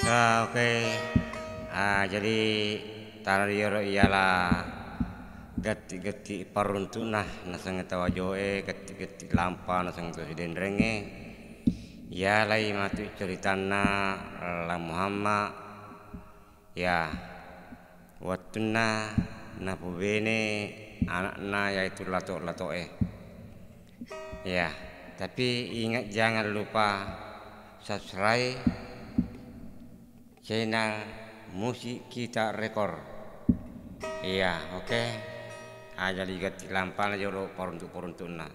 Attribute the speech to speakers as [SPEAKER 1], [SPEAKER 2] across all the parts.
[SPEAKER 1] Oke. Jadi tarioro ialah gati-gati paruntunah nasang tawajoe gati-gati lampa nasang tu dendrenge. Ya lai matu ceritana la Muhammad ya watuna napubene anakna yaitu lato-latoe. Ya, tapi ingat jangan lupa subscribe channel musik kita rekor. Iya, oke. Jadi gati lampan joro poruntuk-poruntuna.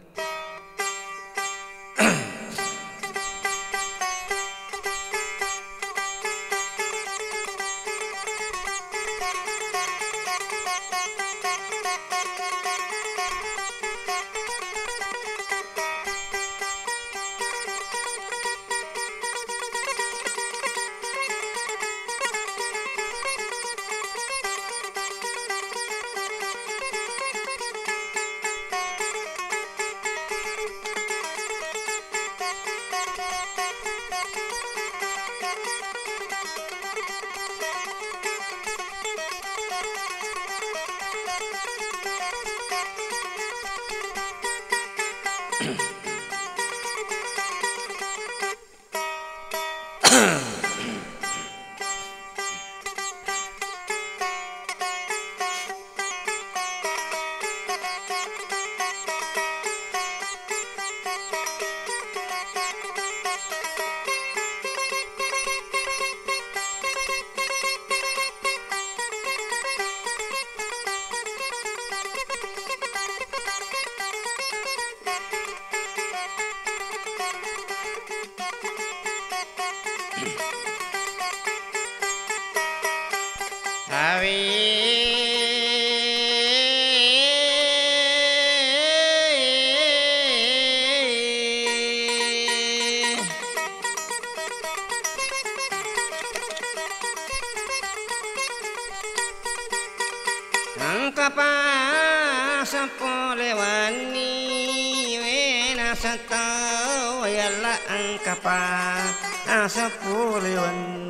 [SPEAKER 1] Angkapa sapolewani wena satau yalla angkapa sapolewani.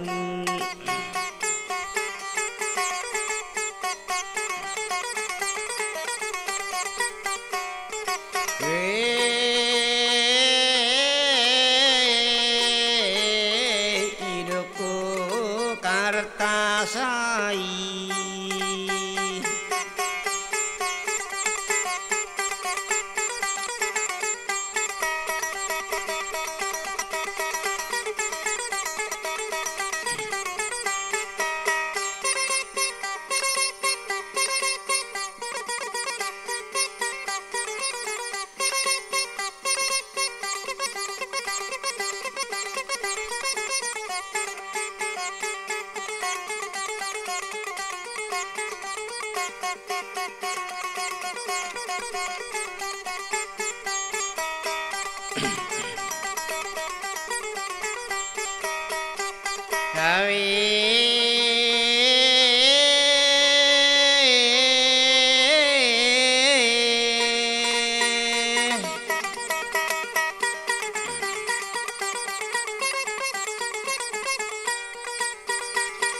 [SPEAKER 1] Hidupku kartasai.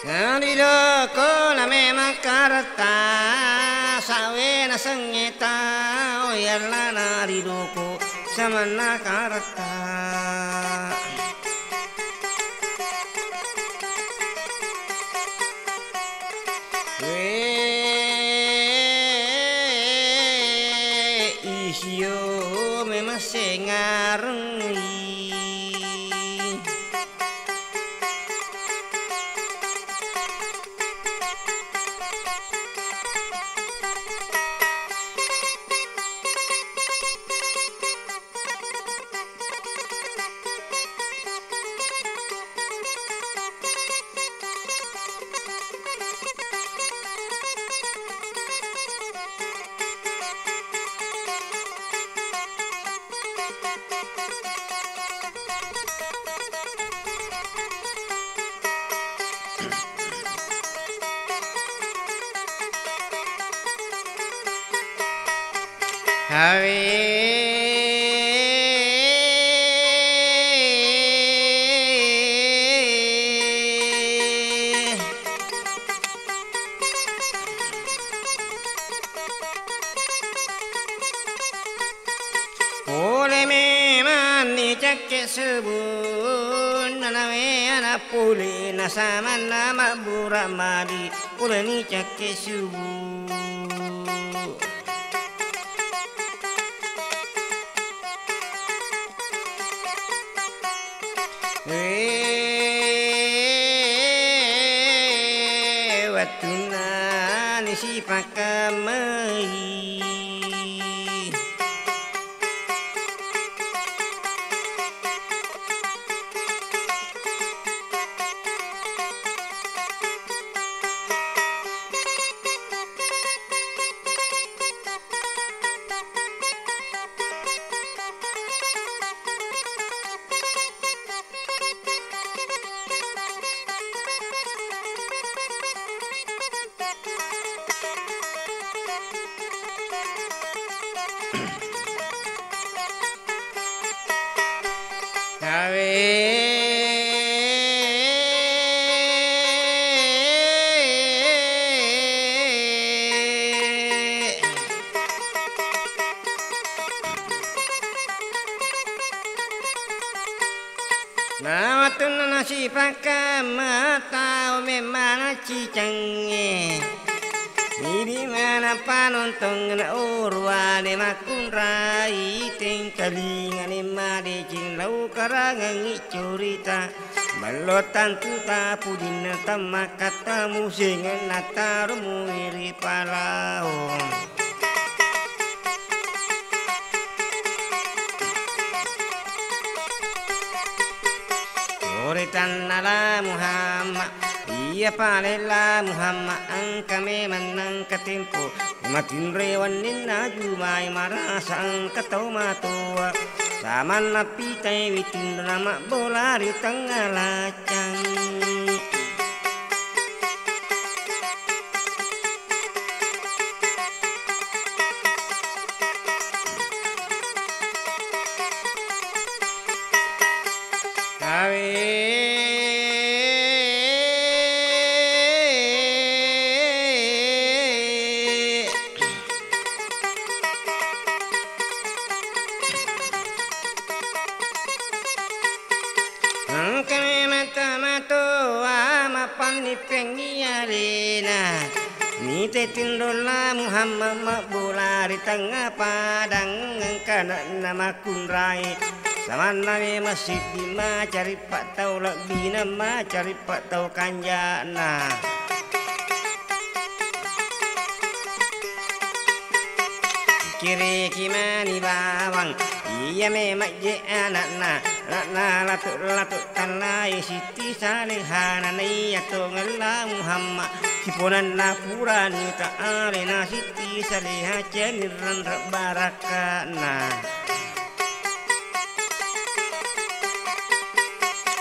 [SPEAKER 1] Nalilo ko na me makarata sawena sangeta oyala nalilo ko sama nakarata. Isyo memang sengareng. boleh memang dicek sebun nanawe anak pulih nasama nama burak madi boleh dicek sebun watuna nisi pakamai Nawatun nasi pakama tau memang cicangnya di mana panontong na urwa de makunrai tingkalingan made jinglau karangan curita balotan tuta pudin tamakata musingan natarumu iri palao Uritan nala Muhammad iya palela Muhammad angka memang angka tempo matin rewan nina jumai marasa angka tau matua sama napi tai witin nama bola di tengah lacang Tindola Muhammad makbula di tengah padang kana nama kunrai sama nami masjid lima cari pak tau lebih nama cari pak tau kanjana kiri kimani bawang iya memang je anakna latuk tanai siti salihana ni atau ngala Muhammad Kiponan na purani taale na siti saliha cenirran barakana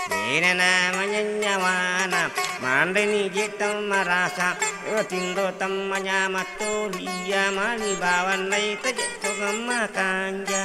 [SPEAKER 1] Dina namanya nyawana mandeni jetam marasa tindo tamanya matulia mani bawan nai tajeto ngamakanja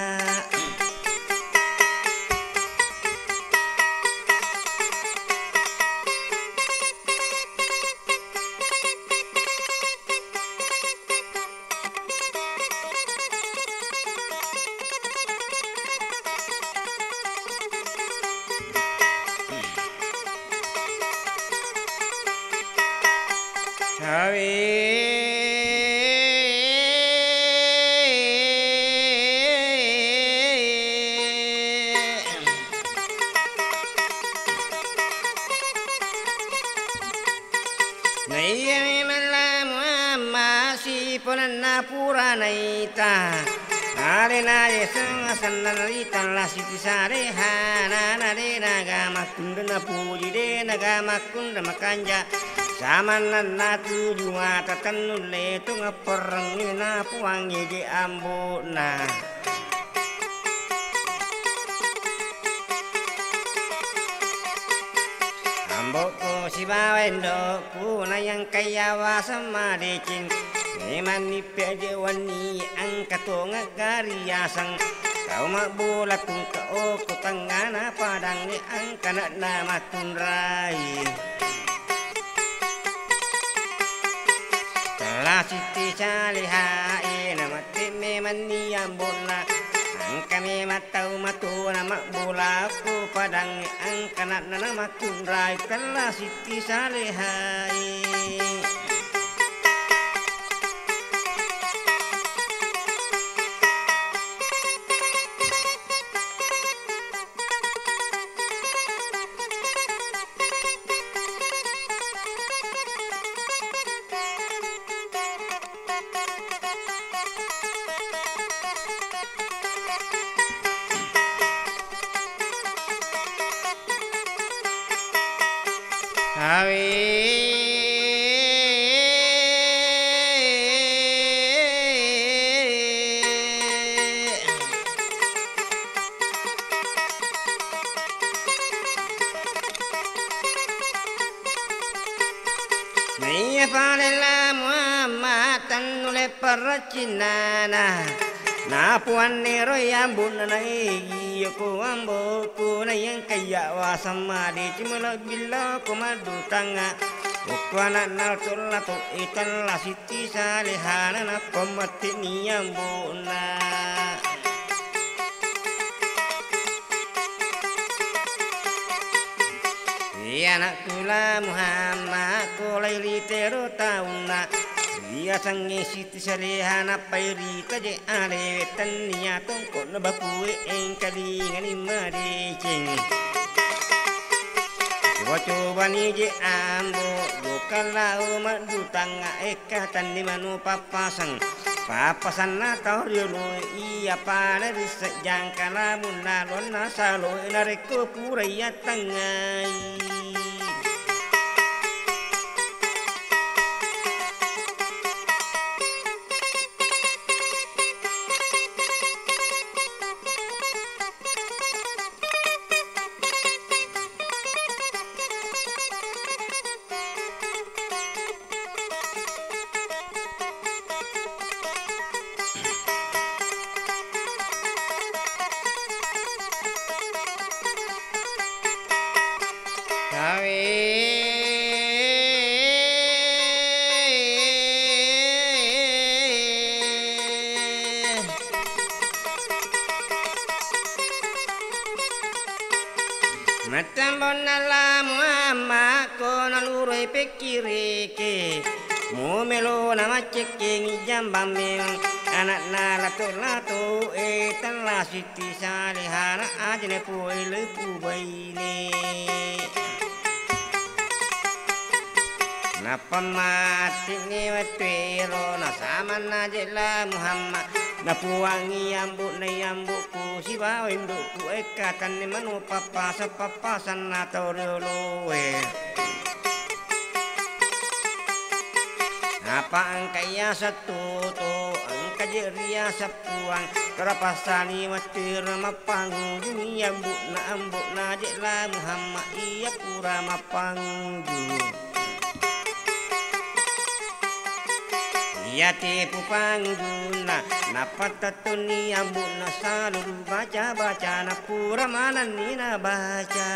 [SPEAKER 1] Arena yesung sanarita lasiti sare hana nare naga makunda na puji de naga makunda makanja saman na tuju mata tanule tu ngaperang na puang ye ambo na ambo ko sibawendo ku na yang kaya wasama de cing Emani peje wani angka tonga gariasang kau mak bola tung kau tangana padang ni angka nak nama tunrai telah siti salihai nama teme mani ambona kami matau matu nama bolaku padang angkanat nama kunrai telah Siti Salehai. Naya palela Muhammad tanule paracinana na puan nero yambun na iyo ko ambo ko na yang kaya wasama di cimala bila ko madutanga ukwana nal tola to itan la Siti Salehana na pamati ni yambuna. Anak kula Muhammad kulai litero tauna dia sangi Siti Salehana pairi kaje ale tania tongko na bakue engkali ngani madeceng coba ni je ambo bukalau madutanga ekatan di manu papasan na tauriolo iya pada disejang kalamun nalon nasalo nareko puraya tangai. Matambon nala muama ko naluroi pekireke mumelo nama ceking jambam memang anak nala lato telah Siti Salehana ajne poi lepu baile napa mati ni watero na sama na jela Muhammad na puangi yambu si bawa indukku ekatan ni manu papasan na torolowe apa angkaya satu to angka jeria sapuang terapasani watir mapang dunia ambu na jela Muhammad iya pura mapang ya tipu pangguna napat tatuni ambu na saluru baca na pura mana nina baca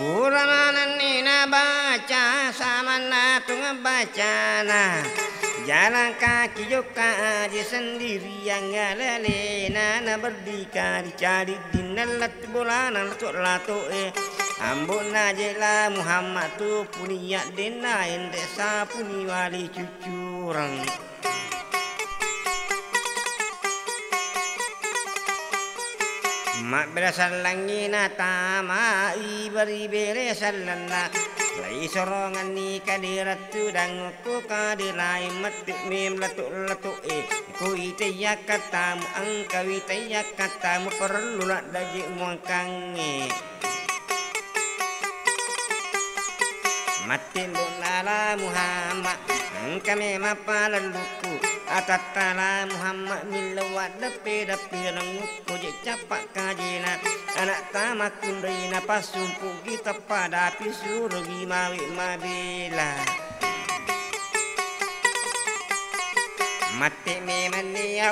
[SPEAKER 1] Puramanan nina baca sama natung bacana jalan kaki joka aja sendiri yang galena na berdika dicari dinalat bolanan lato ambon najela Muhammad tu punya denain desa puni wali cucurang mak berasal langina tama ibari bere salana lai sorongan ni kadirat tu dang ko kadilai mati mem latu kuitaya katamu angkawitaya katamu perlu nak daji muangkange mati lunala Muhammad kami mapalaluku atatala Muhammad milawat dapi ranguku je capak kajina anak tamak kunrina pasumpu kita pada pisuru gimawi mabila mati memani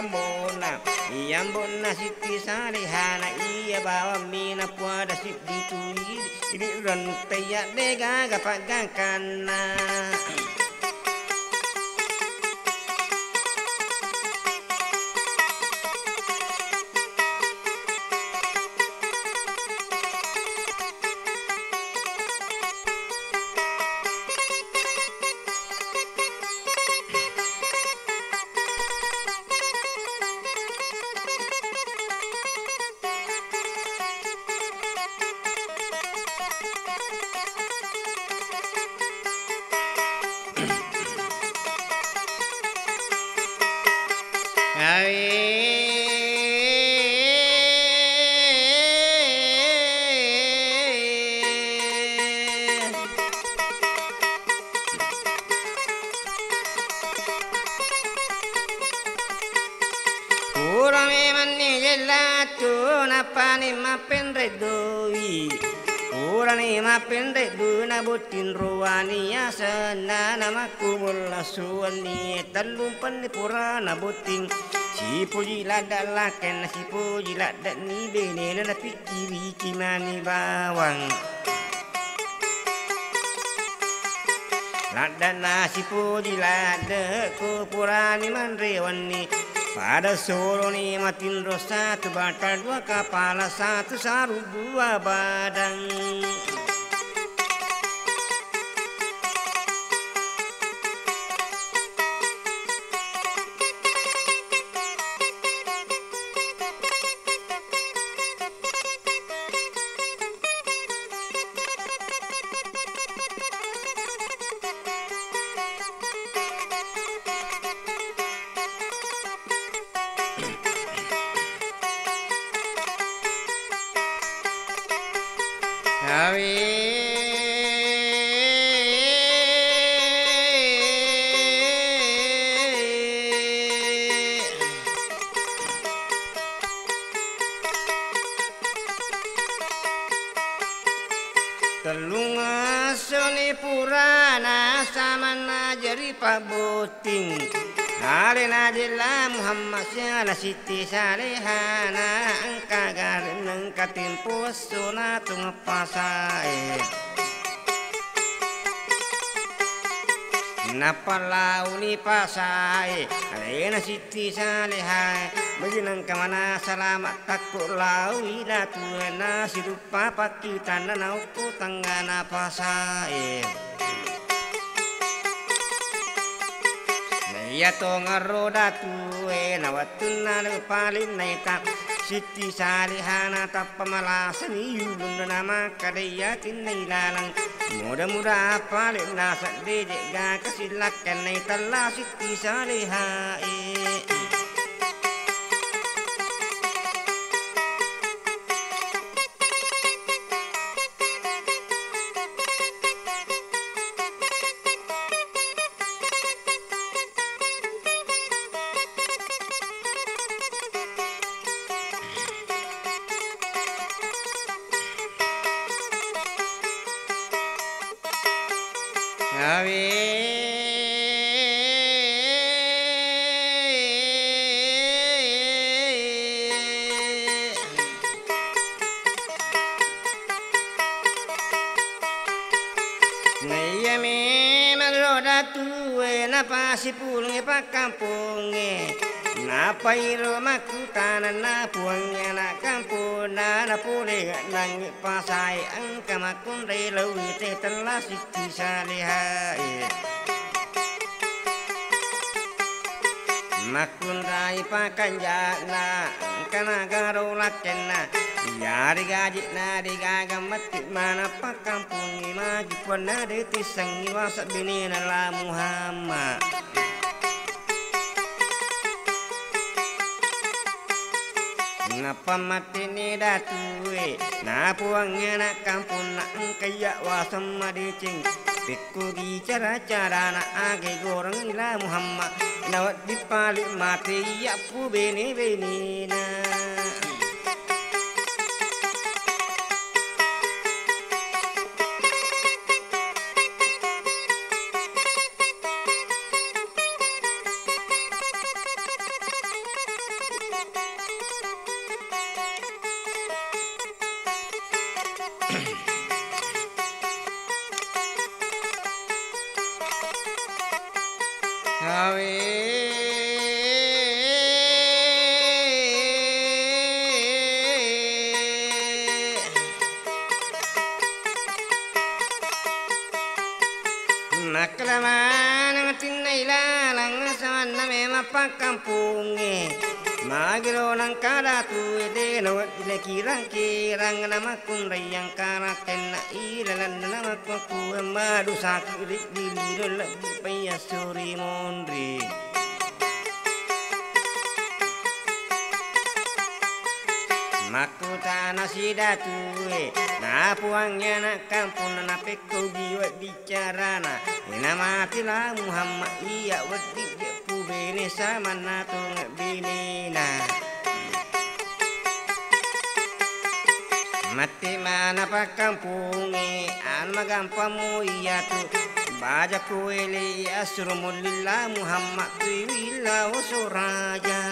[SPEAKER 1] yambona siti salihana iya bawa mina puada siti tuli ini rantaya dega gapagakana Urani mapende duna butin ruani ya sana nama kumula suani talumpan ni purana buting si puji lada laken si puji lada ni bene na pikiri kimani bawang lada nasi puji lada ku purani mandrewani pada solo ni matin rosa satu batal dua kepala satu saru dua badan Telunga soni purana samana jari pabuting Alena jela Muhammad syala siti salihana angka garin nengkatin pusuna tung pasai Napalauni pasai alena siti salihai Bajinang kamana salamat takut lau ila tuena sirupa pakitan nanauku tanggana pasai Ya tonga roda tuwe nawatuna palin naita siti salihana tappa malasan yulun nama kadaya tinai lalang muda-muda palin nasa deje ga kasilakan naita la siti salihai si pulunge pa kampunge napa iro makutana na puangnya na kampuna na pule nang pasai angka makun re lawi te telah siti salihai makun rai pakanjana kana garo lakena yari gaji na digaga mati mana pa kampungi magi pona de tisangi wasak bini na la Muhammad ngapa mati ni datue na puangnya na kampung na kaya wasam madicing pikku cara na age goreng ila Muhammad nawat dipalik mati ya pu bene na Naklaman tinay lang sa name mapakampungge magiro ng karatu ede no kirang na makunrayang karaken na ilalan na magpakuha madusak diliro lagi payasuri mondri makuta na si datue na puangnya na kampung na pekko giwat bicara na inamatilah Muhammad iya wadi pu bene sama na tung bini na mati mana pa kampungi an magampamu iya tu baja kuele asrumulillah Muhammad tu wila usuraja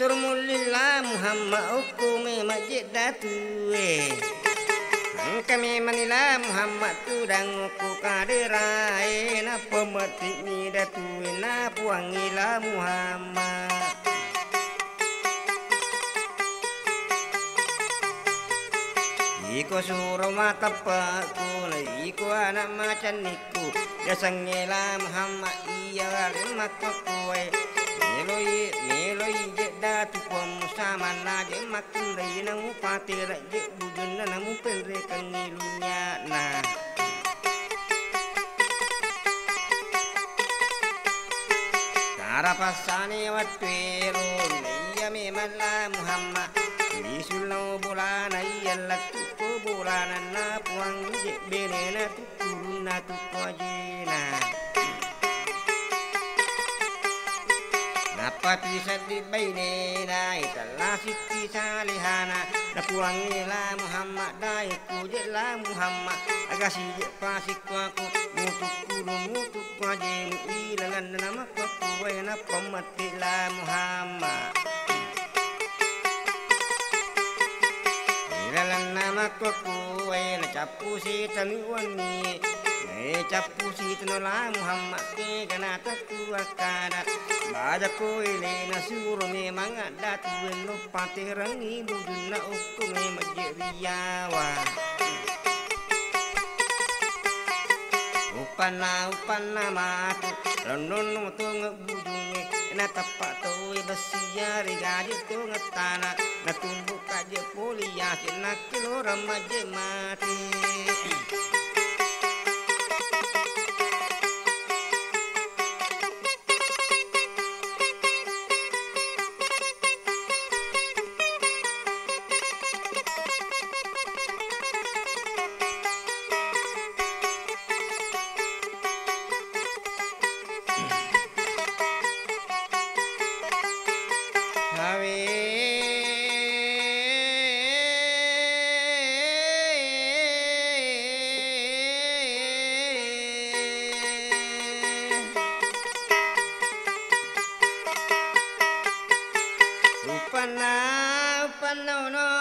[SPEAKER 1] surmulillah Muhammad hukume masjid datue kami manila Muhammad tudang ku kaderae na pemati ni datue na puangila Muhammad iko suruh mata paku na iko anak macan niku dasangela Muhammad iya lemak pakuai Meloi jeda tu sama na je makin rai na upati raje bujun na mu penre kangilunya na cara pasane watero iya memala Muhammad bisulau bulan iya latu ko bulan na puang je benena tu turuna tu kojina apa bisa dibaine dai telah siti salihana na puangila Muhammad dai ku jela Muhammad agasi je pasikku mutu aje ilalan nama ku na pamatila Muhammad ilalan nama ku na capu si taniwani capu si tanola Muhammad ke kana taku akada baja ko ile na suro memang ada tuan no paterangi buduna ukume majeriyawa upana matu lonon to ngebudunge na tapak to besia regaje to ngetana na tumbuk aje polia nak kilo ramaje mati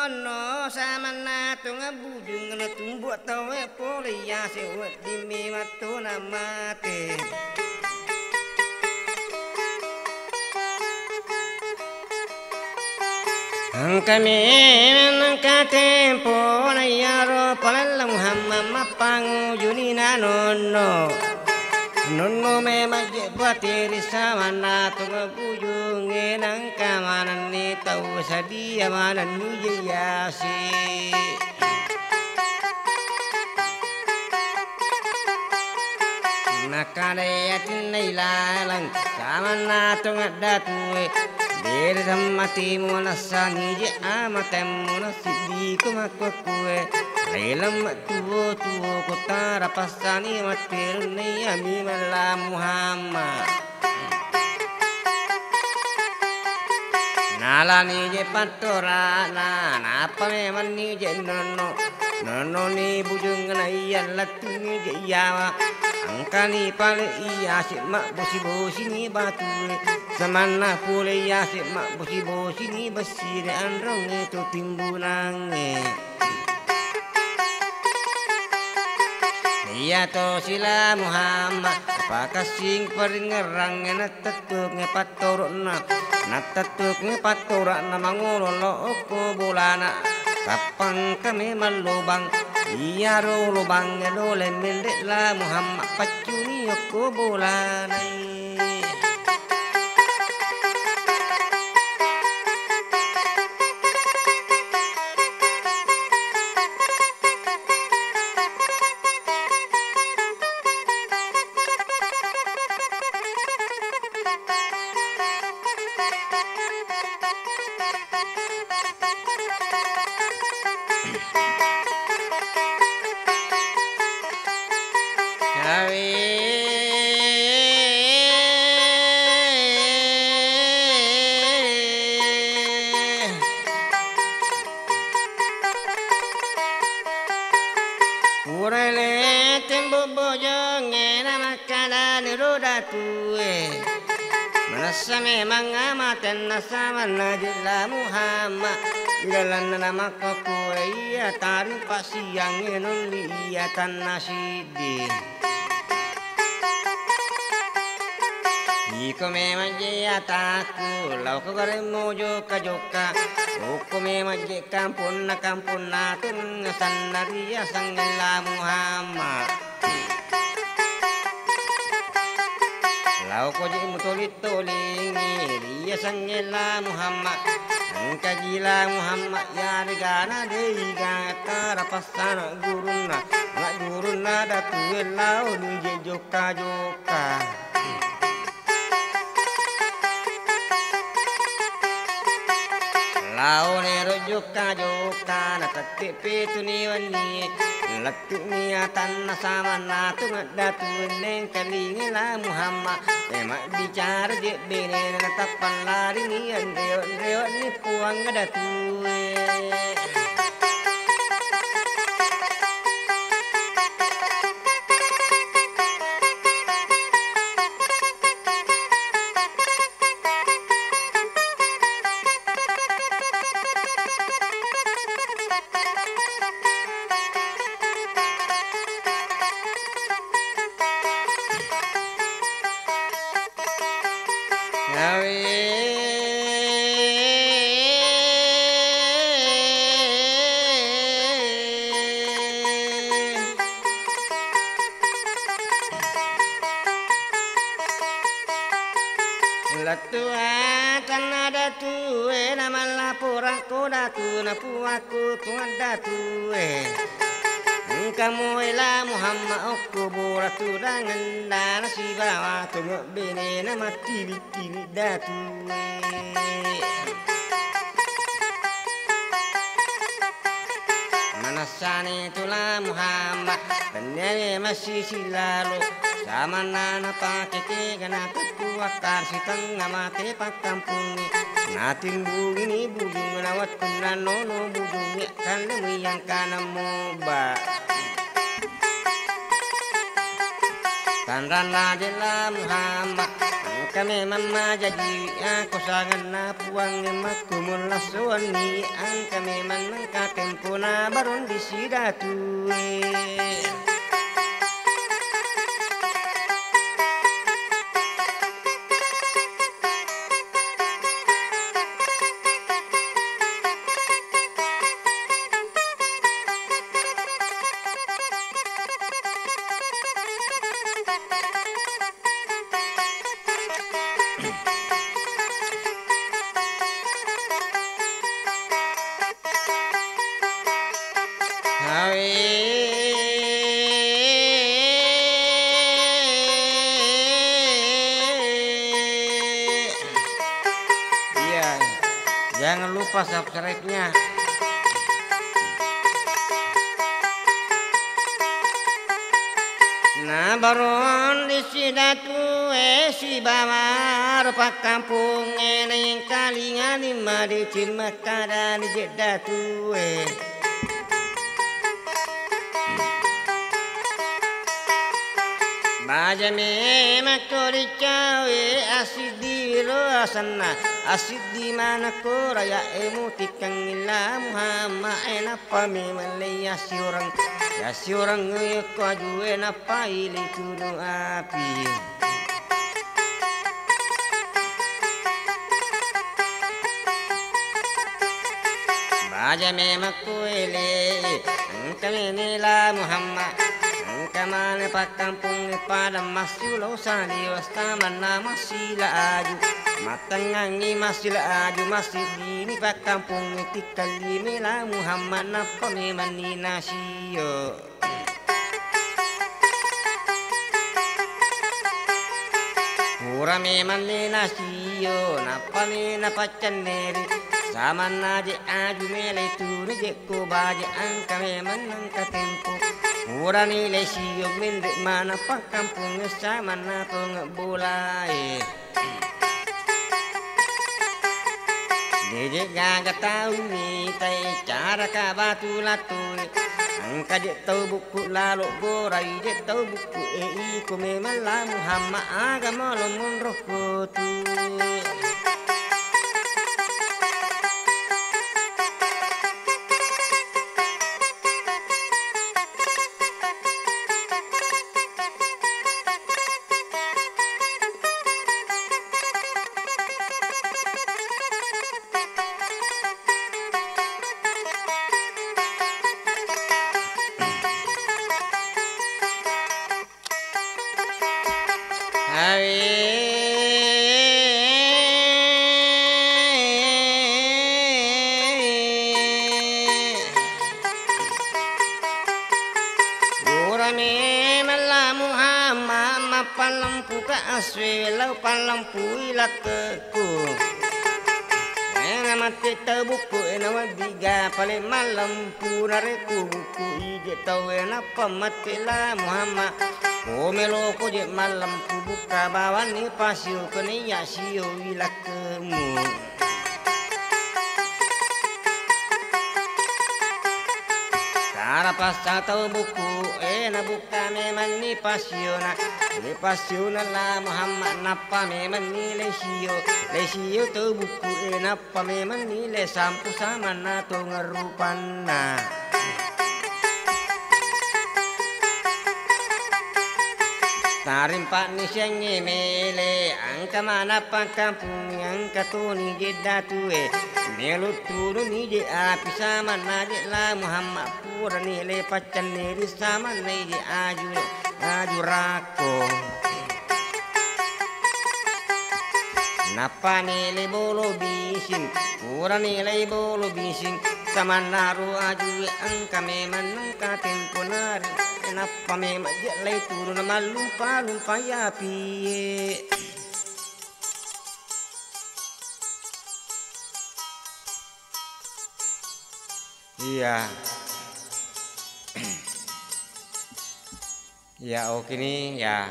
[SPEAKER 1] no sama na tunga bujung na tumbuh tawe polia sewat di memato na mate Kami nangkatempo na yaro palala Muhammad mapangu junina nono nono me maje bateri sama na tunga bujunge nang kamanan ni tau sadia manan ni yasi nakade atin nailalang sama na tunga datue Dere sammati monasani je amatem monasidi kumakukue Lelam tuo tuo kota rapasani matirunai ami malam Muhammad Nalani je patora na napa memang ni je nono nono ni bujung na iya latuni je yawa Angkani pale iya si mak bosi ni batu Samana pule ya si mak bosi ni basir androng itu timbulange Iya to sila Muhammad apakah sing peringerang natatuk ngepatorna natatuk ngepatorna mangololo oko bolana kapang kami malubang Iya ro lubang dole mendek la Muhammad pacuni oko bolana Urele tembo bojo ngena makana niroda tue Manasa memang amatan nasama najila Muhammad Galan nama kue iya taring pasiang enon iya tanasidi Iko memang jaya taku lau kagare mojo kajoka Oko memang je kampun na tun sandaria sanggala Muhammad Lau ko je mutolit tolingi ria sanggala Muhammad Angka gila Muhammad ya regana deiga tarapasana gurunna datu lau nije joka Lau nero joka na tatipi tuni wani Latu niatan na sama na tunga datu neng kalingi la Muhammad Emak bicara je bene na tapan lari ni reo ni puang datu Latua tanah datu nama laporan ko datu na puaku tuan datu kamu ela Muhammad okko boratu dangan dana si bawa tunggu bene nama tili datu Manasane tula Muhammad Tanyane masih silalu Sama nana pakeke gana tuku akar sitang namate pakampungi Natin bugini bujung nawat kunan nono bujungnya Kandemu yang kanamu ba Kanrana jela Muhammad Kami mama jadi aku sangat na puang emakku mulasuan ni Angka memang nangkatempuna baron disidatu Iya, jangan lupa subscribe-nya. Nah baron di sidatu si bawar pak kampung eneng kalingan lima di cimakada di jedatu baja me makori cawe asid di roasana asid di mana ko raya emutikang ila Muhammad enapa me malaya si orang ya si orang ngeyek ajue napa ili tunu api baja memang kuele kami nila Muhammad kemana pak kampung pada masih lo sani wastaman masih la aju matangangi masih la aju masih ini pak kampung tikali mela Muhammad napa memang ni nasio pura memang ni nasio napa memang pacaneri sama naje aju mele turu jeko baje angka memang angka tempo pura nilai siyo mendek mana pak kampung sama na pengebulai Dede gaga tahu ni tai cara ka batu latui angka je tahu buku lalu gorai je tahu buku ku memang la Muhammad agama lomun roh kutu palampu ka aswelau palampu ilakeku ena mati tabuku ena wadiga pale malampu nareku buku ije tau ena pamati la Muhammad omelo ko je malampu buka bawani pasio kene ya sio ilakemu cara pasang tau buku ena buka memang ni pasiona la Muhammad napa memang ni lesio tau buku napa memang ni le sampu sama na to ngerupanna tarim pak ni siang mele angka mana pak kampung angka tu ni jedatu melut turu ni je api sama na je la Muhammad pura ni le pacan ni sama ni je aju rako napa ni le bolo bising pura ni le bolo bising sama naru aju angka memang angka temponari napa memang je le turun lumpa ya piye iya ya oke nih ya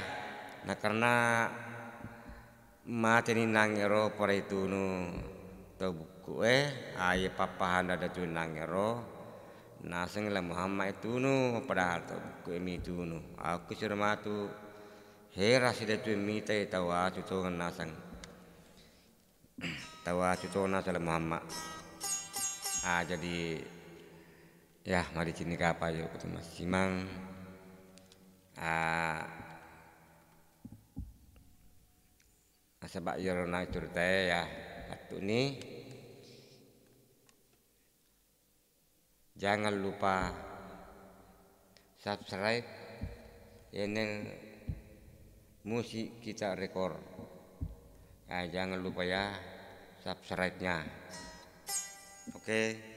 [SPEAKER 1] nah karena mati ni nangero por itu nu tau buku aye papahan ada tu nangero naseng la Muhammad itu nu padahal tau buku emi itu nu aku sudah matu heras ida tu emi tai tau acu tu nasang tau acu tu nasang la Muhammad jadi ya mari sini kapa yo ketemu Simang sebab yorona curta ya waktu ini jangan lupa subscribe channel musik kita rekor jangan lupa ya subscribe-nya oke.